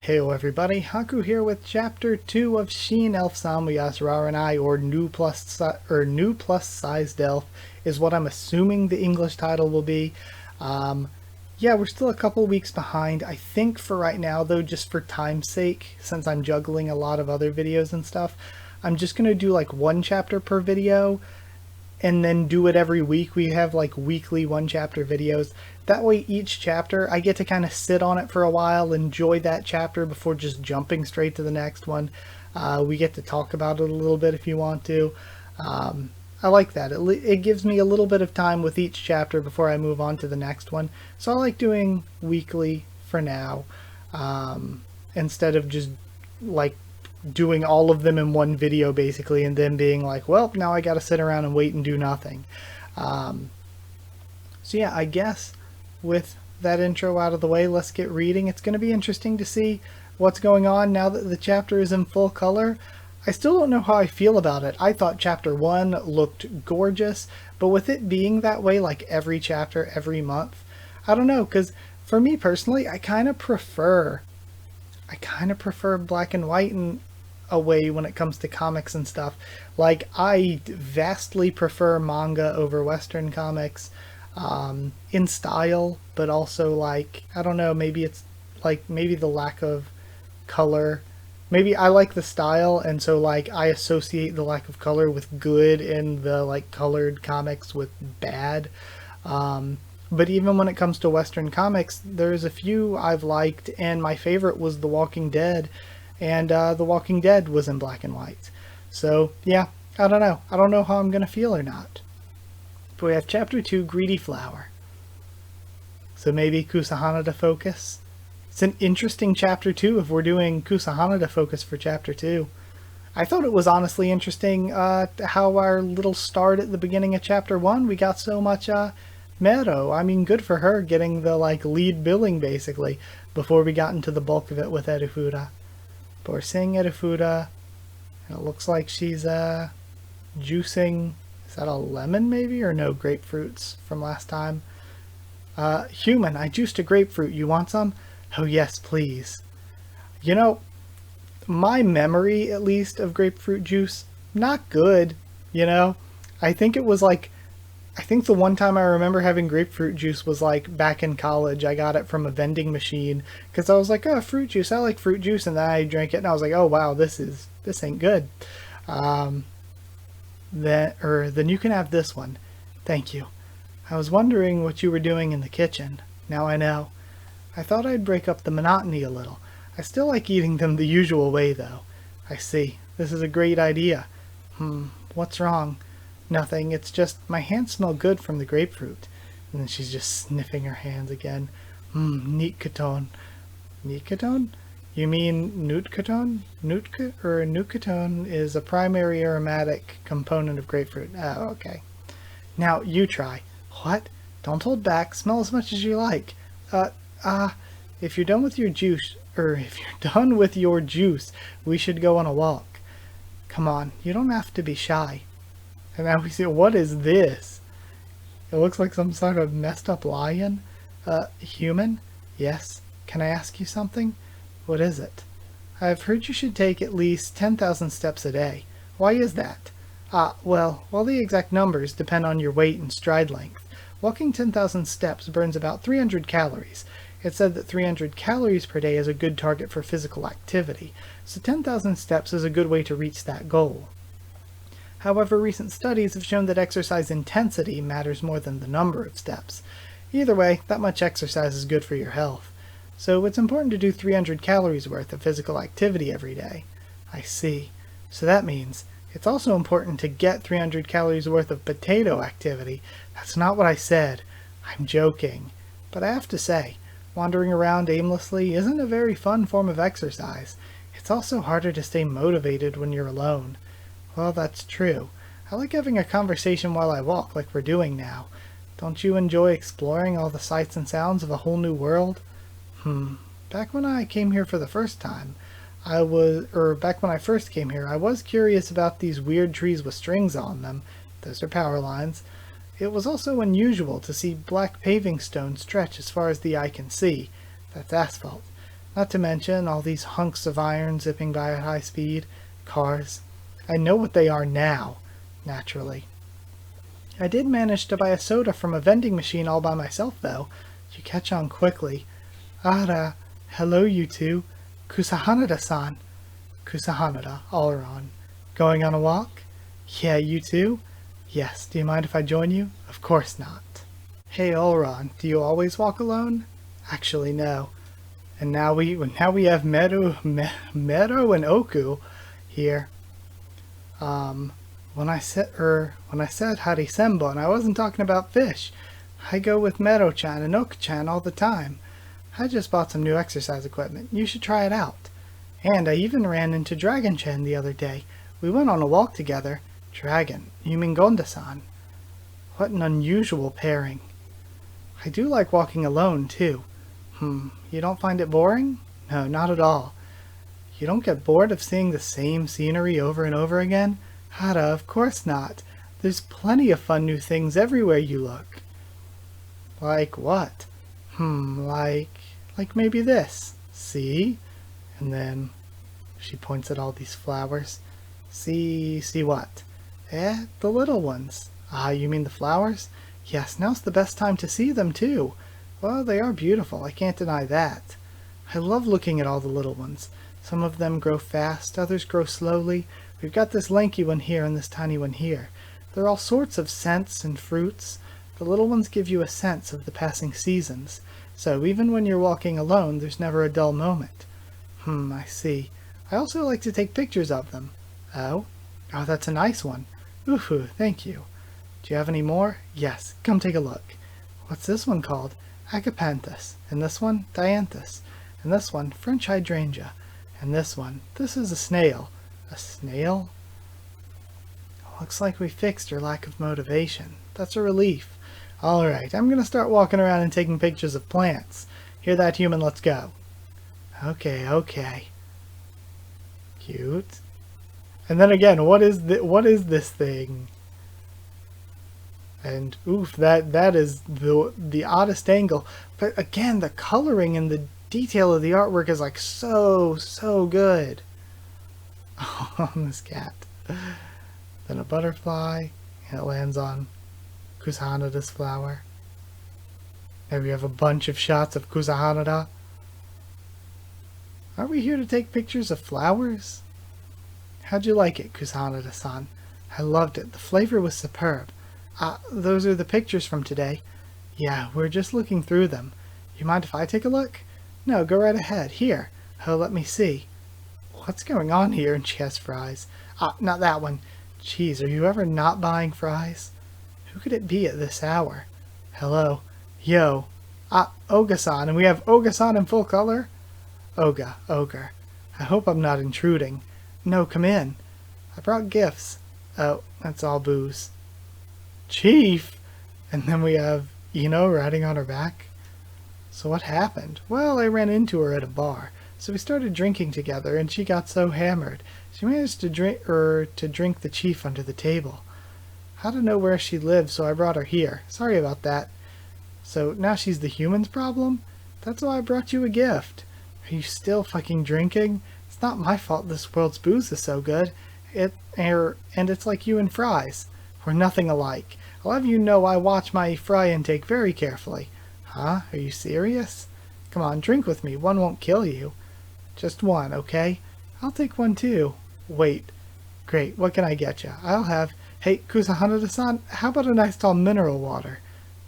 Heyo everybody, Haku here with Chapter 2 of Shin Elf-san Yaserarenai, or New Plus Sized Elf is what I'm assuming the English title will be. Yeah, we're still a couple weeks behind, I think, for right now, though, just for time's sake, since I'm juggling a lot of other videos and stuff. I'm just going to do like one chapter per video, and then do it every week. We have like weekly one chapter videos. That way each chapter I get to kind of sit on it for a while, enjoy that chapter before just jumping straight to the next one. We get to talk about it a little bit if you want to. I like that. It gives me a little bit of time with each chapter before I move on to the next one. So I like doing weekly for now, instead of just like doing all of them in one video basically and then being like, well, now I gotta sit around and wait and do nothing. So yeah, I guess with that intro out of the way, let's get reading. It's going to be interesting to see what's going on now that the chapter is in full color. I still don't know how I feel about it. I thought chapter 1 looked gorgeous, but with it being that way like every chapter every month, I don't know, because for me personally, I kind of prefer black and white in a way when it comes to comics and stuff. Like, I vastly prefer manga over Western comics, in style, but also like, I don't know, maybe it's like, maybe the lack of color. Maybe I like the style, and so like I associate the lack of color with good in the like colored comics with bad. But even when it comes to Western comics, there's a few I've liked, and my favorite was The Walking Dead, and The Walking Dead was in black and white. So yeah, I don't know. I don't know how I'm gonna feel or not. But we have Chapter 2, Greedy Flower. So maybe Kusahana to focus. It's an interesting Chapter 2 if we're doing Kusahana to focus for Chapter 2. I thought it was honestly interesting how our little start at the beginning of Chapter 1, we got so much Mero. I mean, good for her getting the like lead billing basically before we got into the bulk of it with Erufura. But we're seeing Erufura, and it looks like she's juicing. Is that a lemon maybe, or no, grapefruits from last time? Human, I juiced a grapefruit. You want some? Oh yes, please. You know, my memory, at least, of grapefruit juice, not good, you know? I think it was like, I think the one time I remember having grapefruit juice was like back in college. I got it from a vending machine because I was like, oh, fruit juice, I like fruit juice, and then I drank it and I was like, oh wow, this ain't good. Then you can have this one. Thank you. I was wondering what you were doing in the kitchen. Now I know. I thought I'd break up the monotony a little. I still like eating them the usual way, though. I see. This is a great idea. What's wrong? Nothing. It's just my hands smell good from the grapefruit. And then she's just sniffing her hands again. Neat-katone. Neat-katone? You mean Nootkatone? Nootkatone is a primary aromatic component of grapefruit. Oh, okay. Now, you try. What? Don't hold back. Smell as much as you like. If you're done with your juice, we should go on a walk. Come on, you don't have to be shy. And now we see, what is this? It looks like some sort of messed up lion. Human? Yes. Can I ask you something? What is it? I've heard you should take at least 10,000 steps a day. Why is that? Well, while the exact numbers depend on your weight and stride length, walking 10,000 steps burns about 300 calories. It's said that 300 calories per day is a good target for physical activity, so 10,000 steps is a good way to reach that goal. However, recent studies have shown that exercise intensity matters more than the number of steps. Either way, that much exercise is good for your health. So it's important to do 300 calories worth of physical activity every day. I see. So that means it's also important to get 300 calories worth of potato activity. That's not what I said. I'm joking. But I have to say, wandering around aimlessly isn't a very fun form of exercise. It's also harder to stay motivated when you're alone. Well, that's true. I like having a conversation while I walk, like we're doing now. Don't you enjoy exploring all the sights and sounds of a whole new world? Back when I came here for the first time, back when I first came here, I was curious about these weird trees with strings on them. Those are power lines. It was also unusual to see black paving stones stretch as far as the eye can see. That's asphalt. Not to mention all these hunks of iron zipping by at high speed. Cars. I know what they are now, naturally. I did manage to buy a soda from a vending machine all by myself, though. You catch on quickly. Ara, hello you two. Kusahanada-san. Kusahanada, Allron. Going on a walk? Yeah, you too? Yes, do you mind if I join you? Of course not. Hey Allron, do you always walk alone? Actually, no. And now we have Mero and Oku here. When I said Harisenbon, I wasn't talking about fish. I go with Mero-chan and Oku-chan all the time. I just bought some new exercise equipment. You should try it out. And I even ran into Dragon-chan the other day. We went on a walk together. Dragon, you mean Gonda-san. What an unusual pairing. I do like walking alone, too. You don't find it boring? No, not at all. You don't get bored of seeing the same scenery over and over again? Hara, of course not. There's plenty of fun new things everywhere you look. Like what? Like maybe this. See? And then she points at all these flowers. See what? The little ones. Ah, you mean the flowers? Yes, now's the best time to see them too. Well, they are beautiful, I can't deny that. I love looking at all the little ones. Some of them grow fast, others grow slowly. We've got this lanky one here and this tiny one here. There are all sorts of scents and fruits. The little ones give you a sense of the passing seasons. So even when you're walking alone, there's never a dull moment. I see. I also like to take pictures of them. Oh, that's a nice one. Ooh, thank you. Do you have any more? Yes, come take a look. What's this one called? Agapanthus. And this one, Dianthus. And this one, French hydrangea. And this one, this is a snail. A snail? Looks like we fixed her lack of motivation. That's a relief. Alright, I'm gonna start walking around and taking pictures of plants. Hear that, human? Let's go. Okay. Cute. And then again, what is this thing? And oof, that is the oddest angle. But again, the coloring and the detail of the artwork is like so good. Oh, this cat. Then a butterfly, and it lands on Kusahanada's flower. Now we have a bunch of shots of Kusahanada. Are we here to take pictures of flowers? How'd you like it, Kusahanada-san? I loved it. The flavor was superb. Those are the pictures from today. Yeah, we're just looking through them. You mind if I take a look? No, go right ahead. Here. Oh, let me see. What's going on here? And she has fries. Not that one. Jeez, are you ever not buying fries? Who could it be at this hour? Hello. Yo. Oga-san, and we have Oga-san in full color? Ogre. I hope I'm not intruding. No, come in. I brought gifts. Oh, that's all booze. Chief! And then we have Ino riding on her back. So what happened? Well, I ran into her at a bar. So we started drinking together, and she got so hammered. She managed to drink the chief under the table. I don't know where she lived, so I brought her here. Sorry about that. So now she's the human's problem? That's why I brought you a gift. Are you still fucking drinking? It's not my fault this world's booze is so good. And it's like you and fries. We're nothing alike. I'll have you know I watch my fry intake very carefully. Huh? Are you serious? Come on, drink with me. One won't kill you. Just one, okay? I'll take one too. Wait. Great, what can I get you? I'll have... Hey, Kusahanada-san, how about a nice tall mineral water?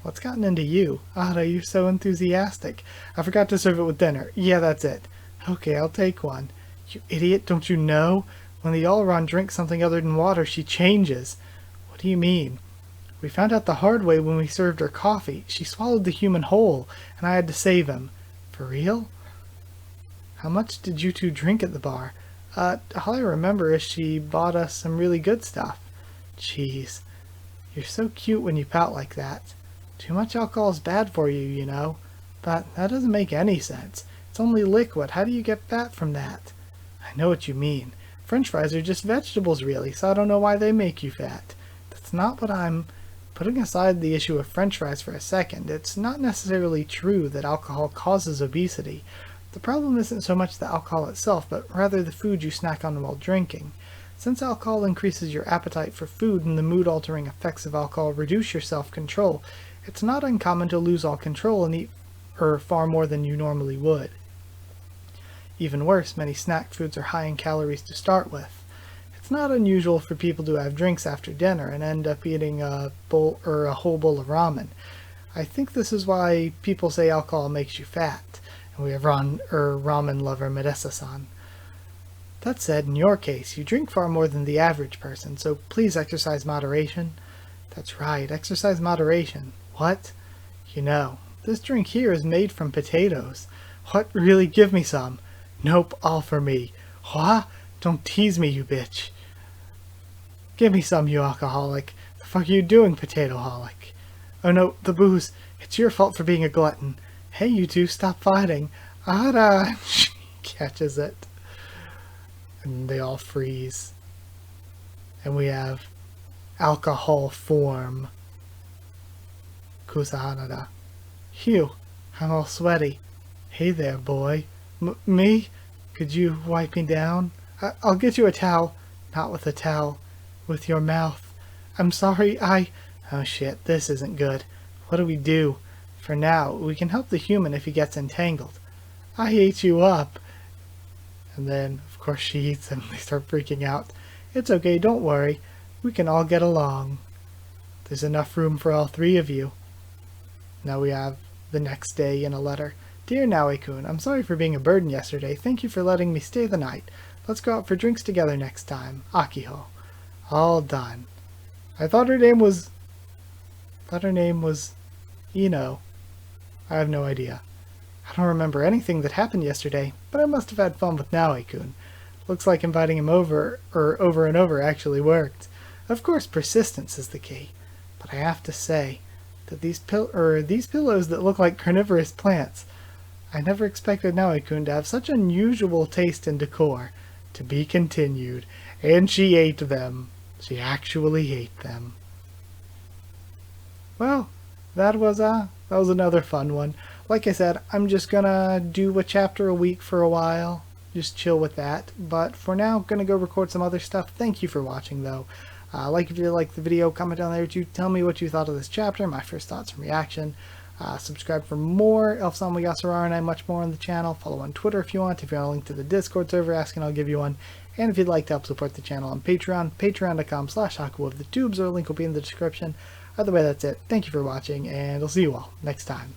What's gotten into you? You're so enthusiastic. I forgot to serve it with dinner. Yeah, that's it. Okay, I'll take one. You idiot, don't you know? When the Allron drinks something other than water, she changes. What do you mean? We found out the hard way when we served her coffee. She swallowed the human whole, and I had to save him. For real? How much did you two drink at the bar? All I remember is she bought us some really good stuff. Jeez. You're so cute when you pout like that. Too much alcohol is bad for you, you know. But that doesn't make any sense. It's only liquid. How do you get fat from that? I know what you mean. French fries are just vegetables, really, so I don't know why they make you fat. That's not what I'm... Putting aside the issue of French fries for a second, it's not necessarily true that alcohol causes obesity. The problem isn't so much the alcohol itself, but rather the food you snack on while drinking. Since alcohol increases your appetite for food and the mood-altering effects of alcohol reduce your self-control, it's not uncommon to lose all control and eat far more than you normally would. Even worse, many snack foods are high in calories to start with. It's not unusual for people to have drinks after dinner and end up eating a whole bowl of ramen. I think this is why people say alcohol makes you fat, and we have ramen lover Medesa-san. That said, in your case, you drink far more than the average person, so please exercise moderation. That's right, exercise moderation. What? You know, this drink here is made from potatoes. What? Really? Give me some. Nope, all for me. What? Don't tease me, you bitch. Give me some, you alcoholic. The fuck are you doing, potato-holic? Oh no, the booze. It's your fault for being a glutton. Hey, you two, stop fighting. Ara! She catches it. And they all freeze. And we have alcohol form. Kusahanada. Phew, I'm all sweaty. Hey there, boy. Me? Could you wipe me down? I'll get you a towel. Not with a towel. With your mouth. I'm sorry, Oh shit, this isn't good. What do we do? For now, we can help the human if he gets entangled. I ate you up. And then, of course, she eats him. They start freaking out. It's okay, don't worry. We can all get along. There's enough room for all three of you. Now we have the next day in a letter. Dear Naoi-kun, I'm sorry for being a burden yesterday. Thank you for letting me stay the night. Let's go out for drinks together next time. Akiho. All done. I thought her name was Ino. I have no idea. I don't remember anything that happened yesterday, but I must have had fun with Naoi-kun. Looks like inviting him over and over actually worked. Of course, persistence is the key. But I have to say that these pillows that look like carnivorous plants, I never expected Naoi-kun to have such unusual taste and decor. To be continued. And she ate them. She actually ate them. Well, that was another fun one. Like I said, I'm just gonna do a chapter a week for a while. Just chill with that. But for now, I'm gonna go record some other stuff. Thank you for watching, though. If you liked the video, comment down there to tell me what you thought of this chapter, my first thoughts and reaction. Subscribe for more Elf-san with Yaserarenai, much more on the channel. Follow on Twitter if you want. If you want a link to the Discord server, ask and I'll give you one. And if you'd like to help support the channel on Patreon, patreon.com/Haku of the Tubes, or a link will be in the description. Either way, that's it. Thank you for watching, and I'll see you all next time.